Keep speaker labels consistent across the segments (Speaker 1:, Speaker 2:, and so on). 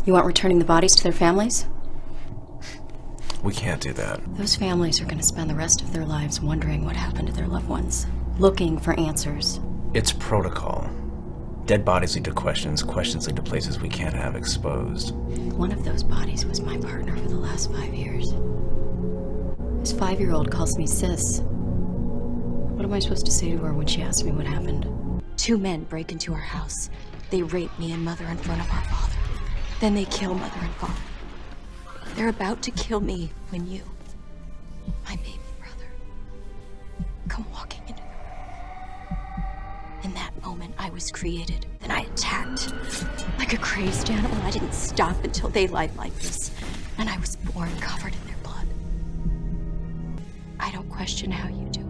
Speaker 1: You want returning the bodies to their families?
Speaker 2: We can't do that.
Speaker 1: Those families are going to spend the rest of their lives wondering what happened to their loved ones, looking for answers.
Speaker 2: It's protocol. Dead bodies lead to questions. Questions lead to places we can't have exposed.
Speaker 1: One of those bodies was my partner for the last 5 years. His 5-year-old calls me sis. What am I supposed to say to her when she asks me what happened? 2 men break into our house. They rape me and Mother in front of our father. Then they kill Mother and father. They're about to kill me when you, my baby brother, come walking into the room. In that moment, I was created. Then I attacked. Like a crazed animal, I didn't stop until they lied like this. And I was born covered in their blood. I don't question how you do it.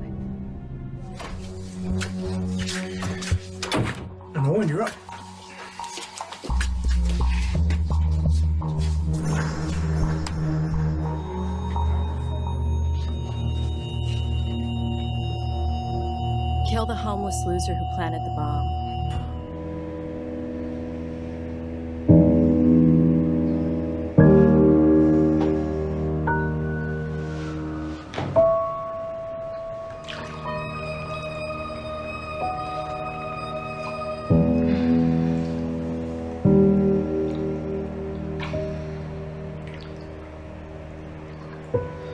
Speaker 3: Number 1, you're up.
Speaker 1: Kill the homeless loser who planted the bomb.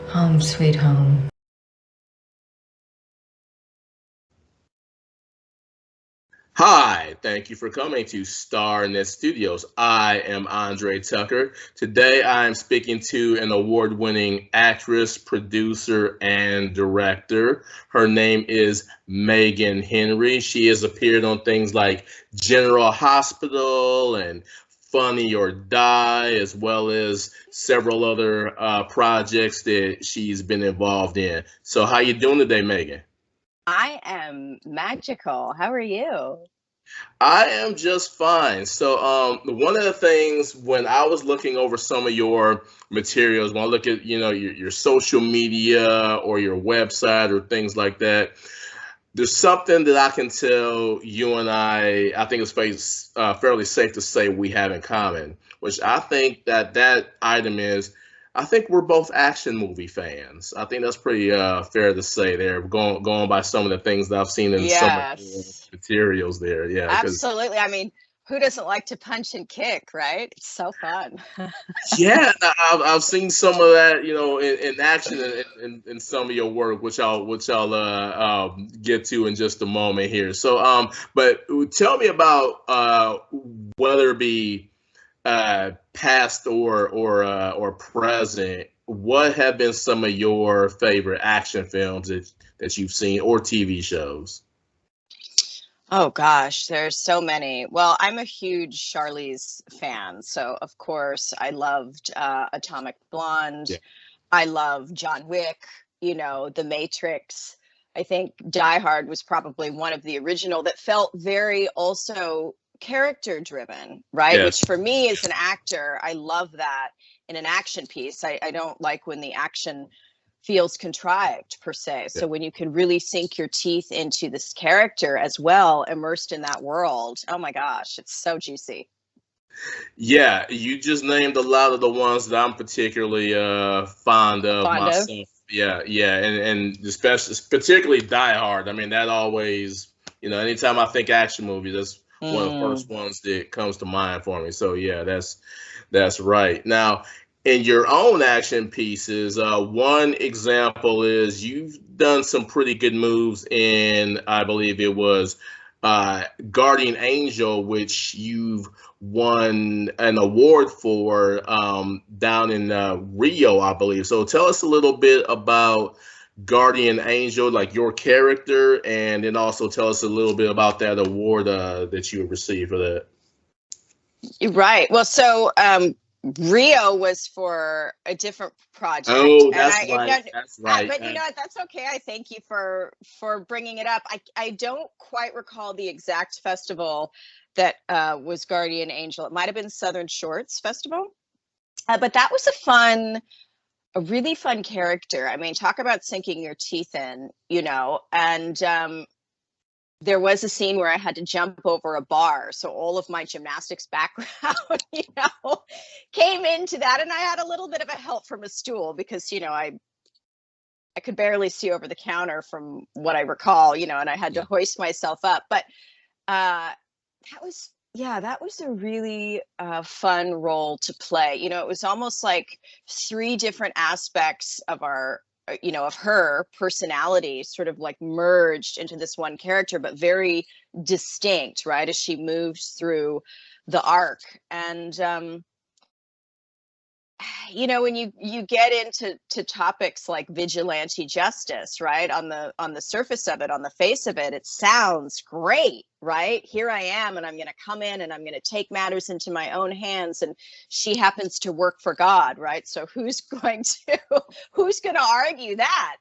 Speaker 4: Home, sweet home.
Speaker 5: Hi, thank you for coming to StarNet Studios. I am Andre Tucker. Today I am speaking to an award-winning actress, producer, and director. Her name is Megan Henry. She has appeared on things like General Hospital and Funny or Die, as well as several other projects that she's been involved in. So how you doing today, Megan?
Speaker 6: I am magical. How are you?
Speaker 5: I am just fine. So, one of the things when I was looking over some of your materials, when I look at, your social media or your website or things like that, there's something that I can tell you and I think it's fairly safe to say we have in common, which I think that item is, I think we're both action movie fans. I think that's pretty fair to say there, going by some of the things that I've seen in some of the
Speaker 6: Yes,
Speaker 5: materials there. Yeah, because
Speaker 6: absolutely. I mean, who doesn't like to punch and kick, right? It's so fun.
Speaker 5: yeah, and I've seen some of that, in action in some of your work, which I'll get to in just a moment here. So, but tell me about whether it be past or present, what have been some of your favorite action films that you've seen or TV shows?
Speaker 6: Oh gosh, there's so many. Well, I'm a huge Charlize fan, so of course I loved Atomic Blonde.
Speaker 5: Yeah.
Speaker 6: I love John Wick, The Matrix. I think Die Hard was probably one of the original that felt very also character driven, right?
Speaker 5: Yes.
Speaker 6: Which for me as an actor, I love that in an action piece. I don't like when the action feels contrived per se. So when you can really sink your teeth into this character as well, immersed in that world, oh my gosh, it's so juicy.
Speaker 5: Yeah, you just named a lot of the ones that I'm particularly fond of
Speaker 6: Fond of?
Speaker 5: myself. Yeah, and especially particularly Die Hard. I mean, that always, anytime I think action movie, that's one of the first ones that comes to mind for me. So yeah, that's right. Now, in your own action pieces, one example is you've done some pretty good moves in, I believe it was Guardian Angel, which you've won an award for down in Rio, I believe. So tell us a little bit about Guardian Angel, like your character, and then also tell us a little bit about that award that you received for that.
Speaker 6: Right. Well, so Rio was for a different project.
Speaker 5: Oh, that's right. That's right.
Speaker 6: But you know what? That's okay. I thank you for bringing it up. I don't quite recall the exact festival that was Guardian Angel. It might have been Southern Shorts Festival, but that was a really fun character. I mean, talk about sinking your teeth in, and there was a scene where I had to jump over a bar. So all of my gymnastics background, into that, and I had a little bit of a help from a stool because, I could barely see over the counter from what I recall, and I had to hoist myself up. But that was a really fun role to play. It was almost like three different aspects of of her personality sort of like merged into this one character, but very distinct, right, as she moved through the arc. And when you get into topics like vigilante justice, right, on the surface of it, on the face of it, it sounds great, right? Here I am, and I'm going to come in and I'm going to take matters into my own hands, and she happens to work for God, right? So who's going to argue that?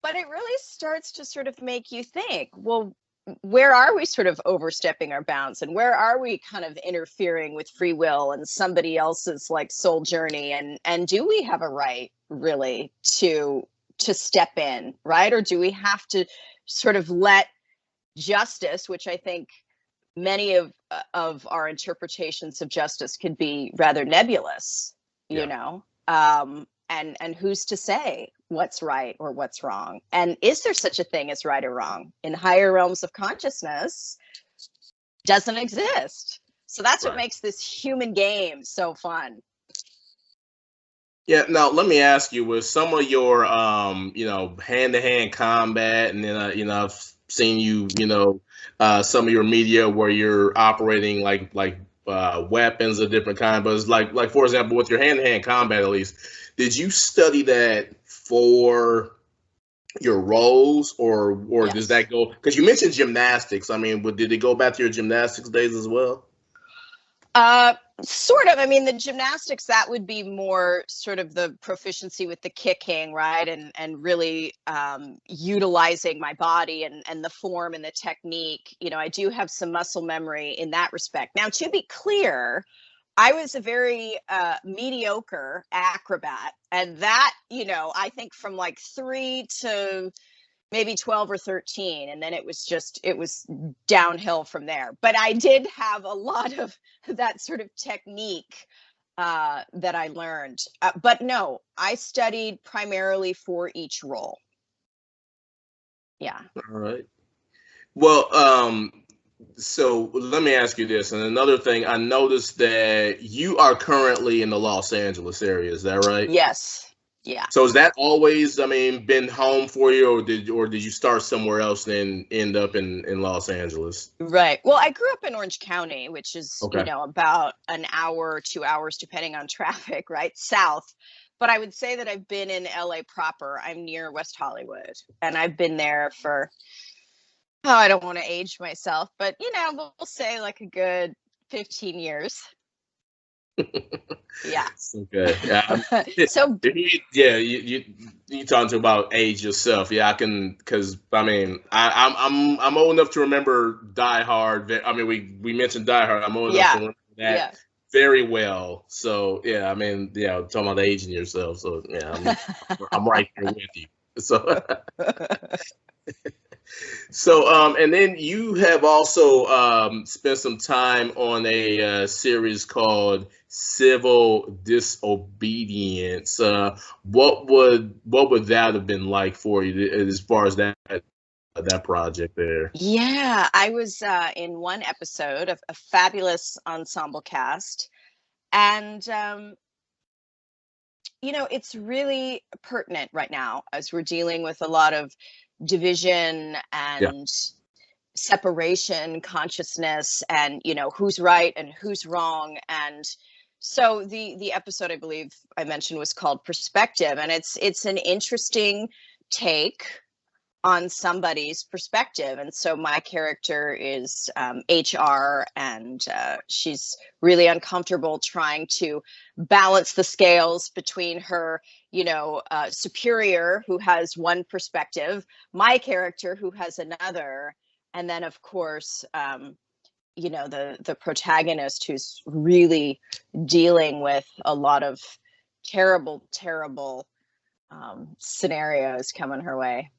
Speaker 6: But it really starts to sort of make you think, well, where are we sort of overstepping our bounds, and where are we kind of interfering with free will and somebody else's like soul journey, and do we have a right really to step in, right? Or do we have to sort of let justice, which I think many of our interpretations of justice could be rather nebulous, and who's to say what's right or what's wrong? And is there such a thing as right or wrong? In higher realms of consciousness, doesn't exist. So that's what makes this human game so fun.
Speaker 5: Yeah. Now, let me ask you: with some of your, hand-to-hand combat, and then, I've seen you, some of your media where you're operating like weapons of different kind. But it's like for example, with your hand-to-hand combat, at least, did you study that for your roles, or does that go? Because you mentioned gymnastics. I mean, did it go back to your gymnastics days as well?
Speaker 6: Sort of. I mean, the gymnastics, that would be more sort of the proficiency with the kicking, right? And really utilizing my body and the form and the technique. I do have some muscle memory in that respect. Now, to be clear, I was a very mediocre acrobat. And that, I think from like 3 to maybe 12 or 13, and then it was downhill from there. But I did have a lot of that sort of technique that I learned. But no, I studied primarily for each role. Yeah.
Speaker 5: All right. Well, so let me ask you this. And another thing, I noticed that you are currently in the Los Angeles area. Is that right?
Speaker 6: Yes. Yeah.
Speaker 5: So is that always, been home for you, or did you start somewhere else and then end up in Los Angeles?
Speaker 6: Right. Well, I grew up in Orange County, which is,
Speaker 5: Okay.
Speaker 6: About an hour, 2 hours, depending on traffic, right? South. But I would say that I've been in LA proper. I'm near West Hollywood, and I've been there for, I don't want to age myself, but, we'll say like a good 15 years. Yeah.
Speaker 5: Okay. Yeah.
Speaker 6: So
Speaker 5: Yeah, you talking about age yourself? Yeah, I can, because I'm old enough to remember Die Hard. We mentioned Die Hard. I'm old enough to remember that very well. So yeah, talking about aging yourself. So yeah, I'm right here with you. So. So, and then you have also spent some time on a series called Civil Disobedience. What would that have been like for you as far as that project there?
Speaker 6: Yeah, I was in one episode of a fabulous ensemble cast, and it's really pertinent right now as we're dealing with a lot of division and separation consciousness, and who's right and who's wrong. And so the episode I believe I mentioned was called Perspective, and it's an interesting take on somebody's perspective. And so my character is HR, and she's really uncomfortable trying to balance the scales between her, superior, who has one perspective, my character, who has another, and then of course, the protagonist, who's really dealing with a lot of terrible scenarios coming her way.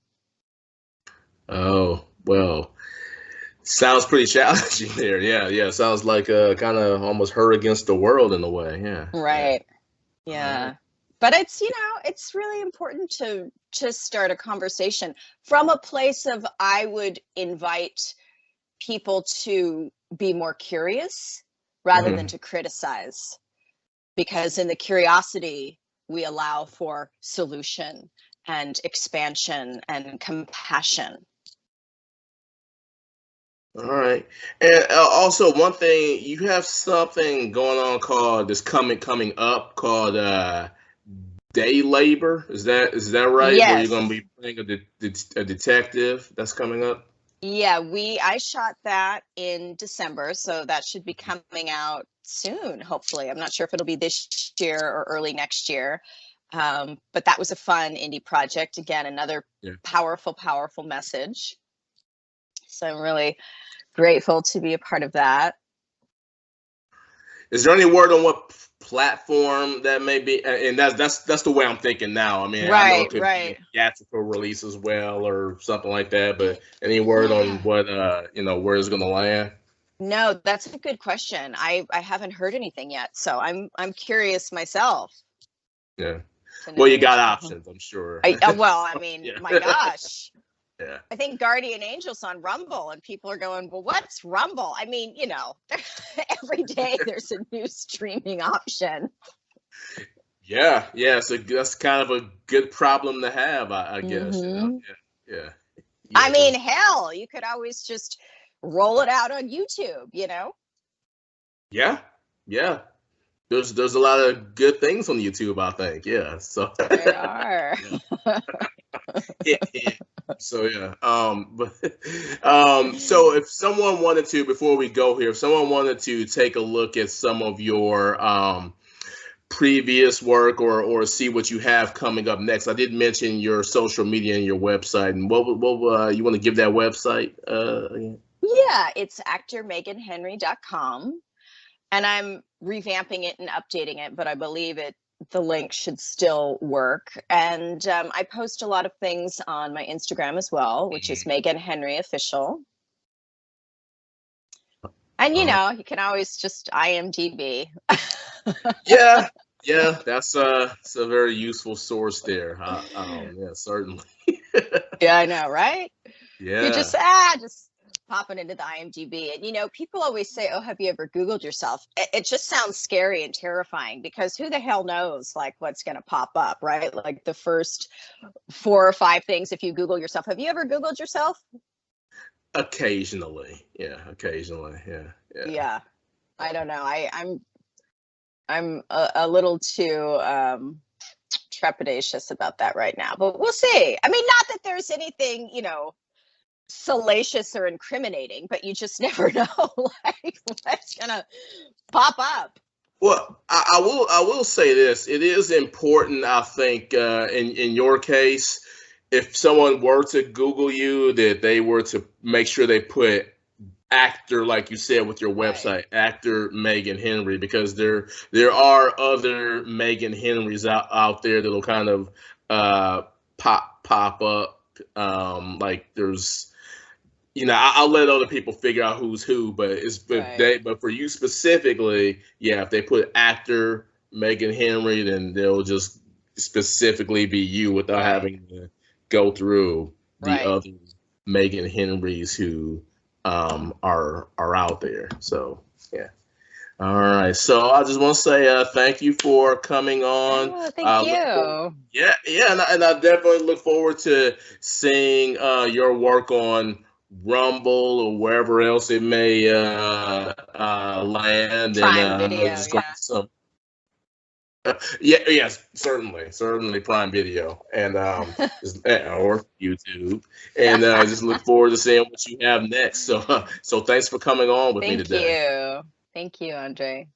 Speaker 5: Oh, well, Sounds pretty challenging there. Yeah, yeah. Sounds like kind of almost her against the world in a way. Yeah.
Speaker 6: Right.
Speaker 5: Yeah.
Speaker 6: Yeah. But it's, it's really important to start a conversation from a place of, I would invite people to be more curious rather than to criticize, because in the curiosity, we allow for solution and expansion and compassion.
Speaker 5: All right. And also one thing, you have something going on called this coming up called day labor. Is that right? Where you're going to
Speaker 6: Yes.
Speaker 5: be playing a detective that's coming up?
Speaker 6: Yeah, I shot that in December, so that should be coming out soon, hopefully. I'm not sure if it'll be this year or early next year. But that was a fun indie project. Again, another
Speaker 5: Yeah.
Speaker 6: powerful message. So I'm really grateful to be a part of that.
Speaker 5: Is there any word on what platform that may be? And that's the way I'm thinking now. I mean, I know it
Speaker 6: Right,
Speaker 5: could be a
Speaker 6: right.
Speaker 5: theatrical release as well or something like that, but any word on
Speaker 6: Yeah.
Speaker 5: what where it's gonna land?
Speaker 6: No, that's a good question. I haven't heard anything yet, so I'm curious myself
Speaker 5: Yeah.
Speaker 6: to
Speaker 5: Well, you
Speaker 6: know.
Speaker 5: got options, I'm sure.
Speaker 6: Well, I mean,
Speaker 5: Yeah.
Speaker 6: my gosh.
Speaker 5: Yeah.
Speaker 6: I think Guardian Angel's on Rumble, and people are going, well, what's Rumble? I mean, every day there's a new streaming option.
Speaker 5: Yeah, yeah. So that's kind of a good problem to have, I guess.
Speaker 6: Mhm.
Speaker 5: Yeah, yeah,
Speaker 6: I
Speaker 5: yeah.
Speaker 6: mean, hell, you could always just roll it out on YouTube,
Speaker 5: Yeah, yeah. There's a lot of good things on YouTube, I think. Yeah. So
Speaker 6: There are.
Speaker 5: yeah, yeah. So yeah. But so if someone wanted to, before we go here, if someone wanted to take a look at some of your previous work or see what you have coming up next, I did mention your social media and your website. And what you want to give that website again?
Speaker 6: Yeah, it's actormeganhenry.com. And I'm revamping it and updating it, but I believe the link should still work. And I post a lot of things on my Instagram as well, which is Megan Henry Official. And you can always just IMDb.
Speaker 5: Yeah, yeah, it's a very useful source there. Yeah, certainly.
Speaker 6: Yeah, I know, right?
Speaker 5: Yeah.
Speaker 6: You just popping into the IMDb. And people always say, oh, have you ever Googled yourself? It just sounds scary and terrifying, because who the hell knows like what's going to pop up, right? Like the first 4 or 5 things, if you Google yourself. Have you ever Googled yourself?
Speaker 5: Occasionally. Yeah, occasionally. Yeah. Yeah.
Speaker 6: Yeah. I don't know. I'm a little too trepidatious about that right now, but we'll see. I mean, not that there's anything, salacious or incriminating, but you just never know like what's gonna pop up.
Speaker 5: Well, I will say this. It is important, I think, in your case, if someone were to Google you, that they were to make sure they put actor, like you said with your website,
Speaker 6: Right.
Speaker 5: actor Megan Henry, because there are other Megan Henrys out there that'll kind of pop up. Like there's, I'll let other people figure out who's who, but
Speaker 6: Right.
Speaker 5: but for you specifically, yeah, if they put actor Megan Henry, then they'll just specifically be you without
Speaker 6: Right.
Speaker 5: having to go through the
Speaker 6: Right.
Speaker 5: other Megan Henrys who are out there. So yeah. All right. So I just want to say thank you for coming on.
Speaker 6: Oh, thank you.
Speaker 5: Yeah, and I definitely look forward to seeing your work on Rumble or wherever else it may land.
Speaker 6: Prime
Speaker 5: And I know
Speaker 6: Video,
Speaker 5: there's going to
Speaker 6: yeah.
Speaker 5: be some. Yeah, yes, certainly Prime Video, and or YouTube, and just look forward to seeing what you have next. So, so thanks for coming on with me
Speaker 6: Thank
Speaker 5: today.
Speaker 6: you. Thank you, Andre.